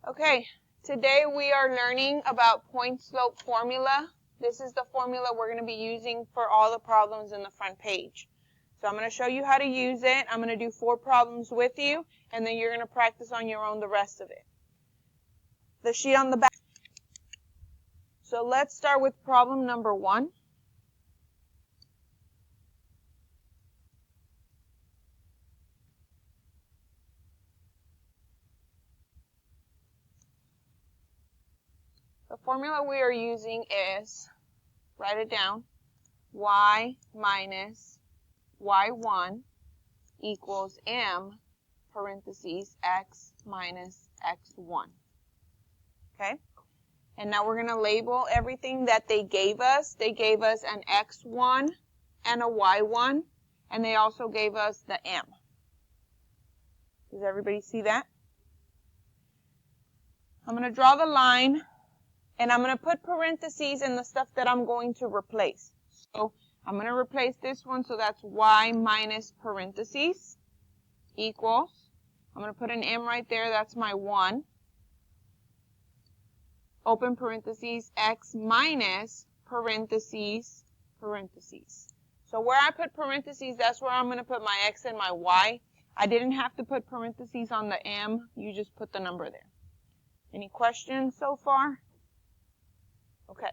Okay, today we are learning about point-slope formula. This is the formula we're going to be using for all the problems in the front page. So I'm going to show you how to use it. I'm going to do 4 problems with you, and then you're going to practice on your own the rest of it. The sheet on the back. So let's start with problem number 1. The formula we are using is, write it down, y minus y1 equals m parentheses x minus x1. Okay? And now we're going to label everything that they gave us. They gave us an x1 and a y1, and they also gave us the m. Does everybody see that? I'm going to draw the line, and I'm going to put parentheses in the stuff that I'm going to replace. So I'm going to replace this one, so that's y minus parentheses equals, I'm going to put an m right there, that's my 1. Open parentheses, x minus parentheses, parentheses. So where I put parentheses, that's where I'm going to put my x and my y. I didn't have to put parentheses on the m. You just put the number there. Any questions so far? Okay.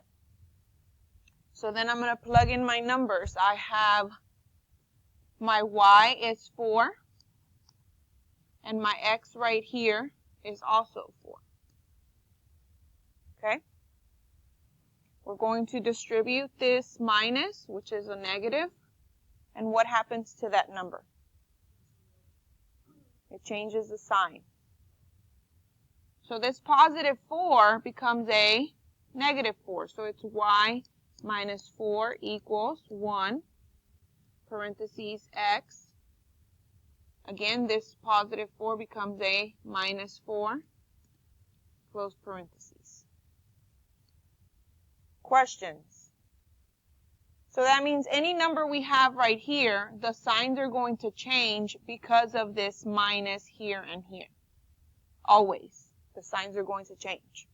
So then I'm going to plug in my numbers. I have my y is 4, and my x right here is also 4. Okay? We're going to distribute this minus, which is a negative, and what happens to that number? It changes the sign. So this positive 4 becomes a negative 4. So it's y minus 4 equals 1, parentheses x. Again, this positive 4 becomes a minus 4, close parentheses. Questions? So that means any number we have right here, the signs are going to change because of this minus here and here. Always. The signs are going to change.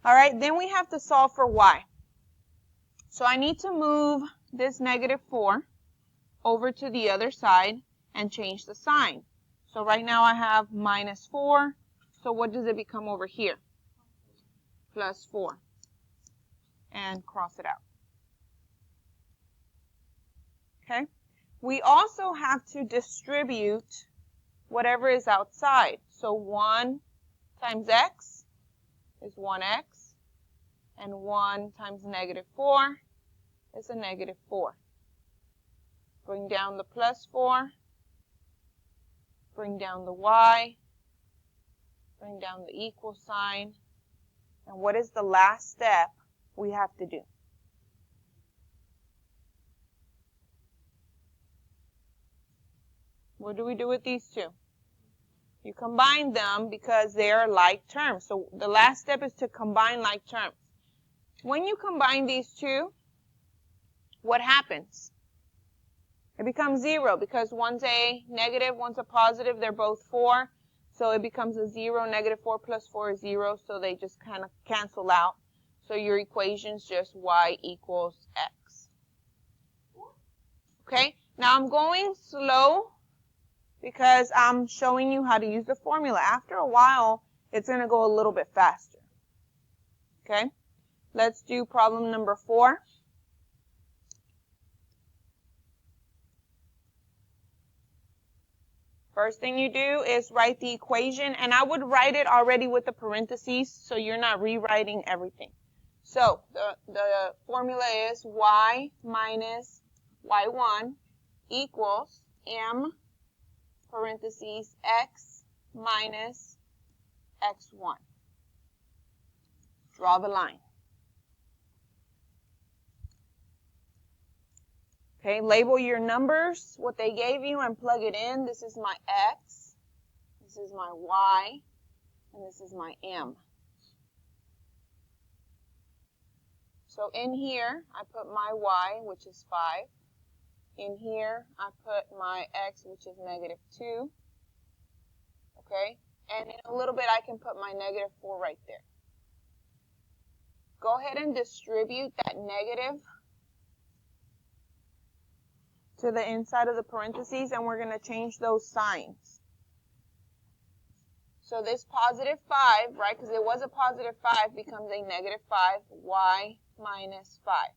All right, then we have to solve for y. So I need to move this negative 4 over to the other side and change the sign. So right now I have minus 4. So what does it become over here? Plus 4. And cross it out. Okay? We also have to distribute whatever is outside. So 1 times x is 1x, and 1 times negative 4 is a negative 4. Bring down the plus 4, bring down the y, bring down the equal sign, and what is the last step we have to do? What do we do with these two? You combine them because they are like terms. So the last step is to combine like terms. When you combine these two, what happens? It becomes 0 because one's a negative, one's a positive. They're both 4. So it becomes a 0. Negative 4 plus 4 is 0. So they just kind of cancel out. So your equation's just y equals x. Okay? Now I'm going slow because I'm showing you how to use the formula. After a while, it's going to go a little bit faster. Okay? Let's do problem number 4. First thing you do is write the equation, and I would write it already with the parentheses so you're not rewriting everything. So the formula is y minus y1 equals m parentheses x minus x1. Draw the line. Okay, label your numbers, what they gave you, and plug it in. This is my x, this is my y, and this is my m. So in here, I put my y, which is 5. In here, I put my x, which is negative 2. Okay? And in a little bit, I can put my -4 right there. Go ahead and distribute that negative to the inside of the parentheses, and we're going to change those signs. So this +5, right, because it was a +5, becomes a -5, y minus 5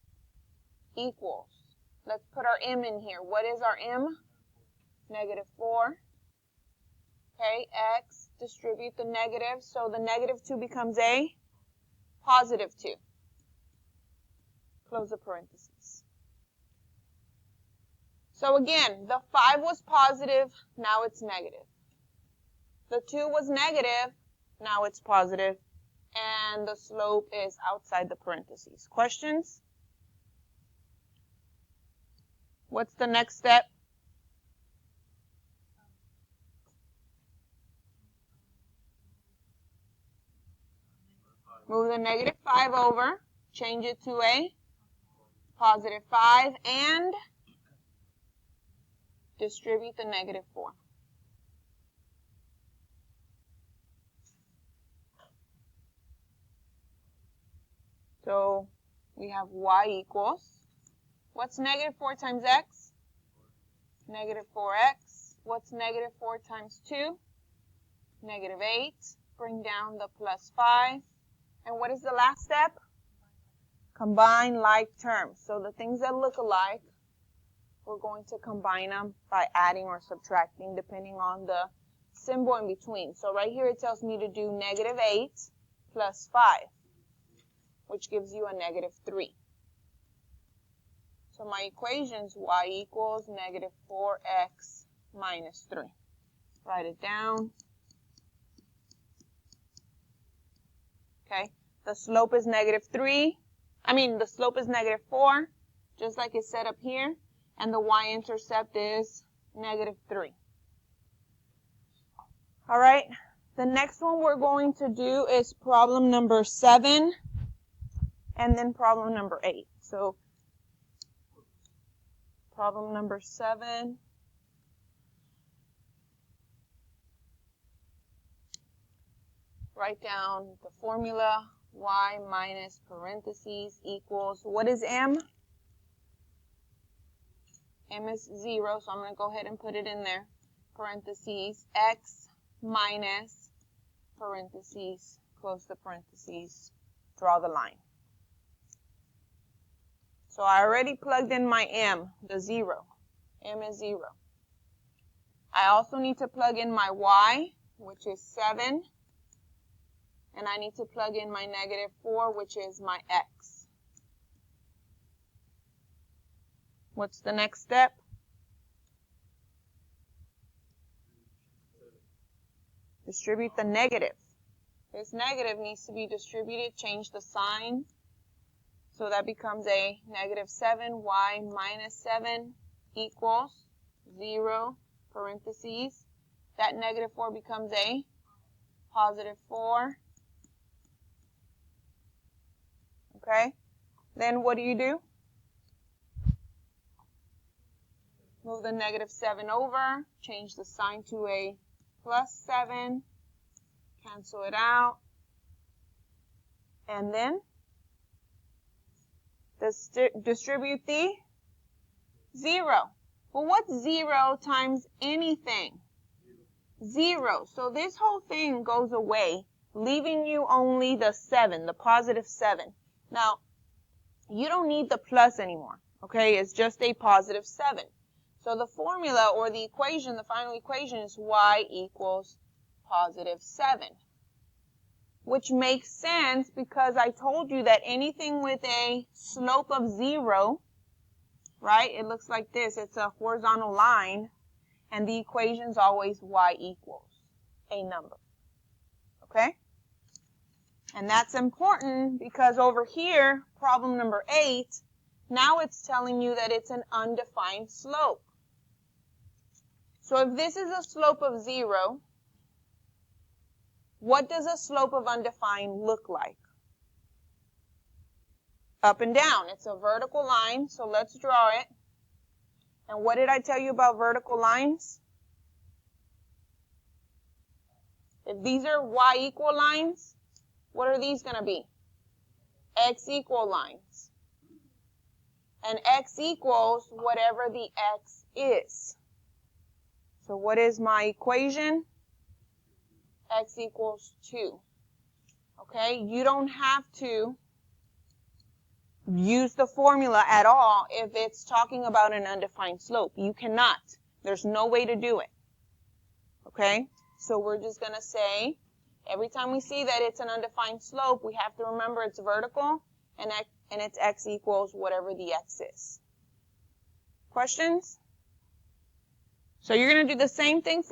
equals. Let's put our m in here. What is our m? -4. Okay, x, distribute the negative, so the -2 becomes a +2. Close the parentheses. So again, the 5 was positive, now it's negative. The 2 was negative, now it's positive, and the slope is outside the parentheses. Questions? What's the next step? Move the -5 over, change it to a +5, and distribute the -4. So we have y equals, what's -4 times x? -4x. What's -4 times 2? -8. Bring down the +5. And what is the last step? Combine like terms. So the things that look alike, we're going to combine them by adding or subtracting depending on the symbol in between. So right here it tells me to do -8 plus 5, which gives you a -3. So my equation's y equals -4x minus 3. Write it down. Okay, the slope is -3. The slope is -4, just like it's set up here. And the y-intercept is -3. All right, the next one we're going to do is problem number 7 and then problem number 8. So problem number 7. Write down the formula, y minus parentheses equals, what is m? M is 0, so I'm going to go ahead and put it in there. Parentheses, x minus parentheses, close the parentheses, draw the line. So I already plugged in my m, the 0. M is 0. I also need to plug in my y, which is 7. And I need to plug in my -4, which is my x. What's the next step? Distribute the negative. This negative needs to be distributed. Change the sign. So that becomes a -7, y minus 7 equals 0, parentheses. That -4 becomes a +4. Okay, then what do? Move the -7 over, change the sign to a +7, cancel it out, and then distribute the 0. Well, what's 0 times anything? 0. So this whole thing goes away, leaving you only the 7, the +7. Now, you don't need the plus anymore, okay? It's just a +7. So the formula or the equation, the final equation is y equals +7, which makes sense because I told you that anything with a slope of 0, right? It looks like this. It's a horizontal line, and the equation's always y equals a number, okay? And that's important because over here, problem number 8, now it's telling you that it's an undefined slope. So if this is a slope of 0, what does a slope of undefined look like? Up and down. It's a vertical line, so let's draw it. And what did I tell you about vertical lines? If these are y equal lines, what are these going to be? X equal lines. And x equals whatever the x is. So what is my equation? X equals 2. Okay, you don't have to use the formula at all if it's talking about an undefined slope. You cannot. There's no way to do it. Okay, so we're just going to say, every time we see that it's an undefined slope, we have to remember it's vertical and it's x equals whatever the x is. Questions? So you're going to do the same thing for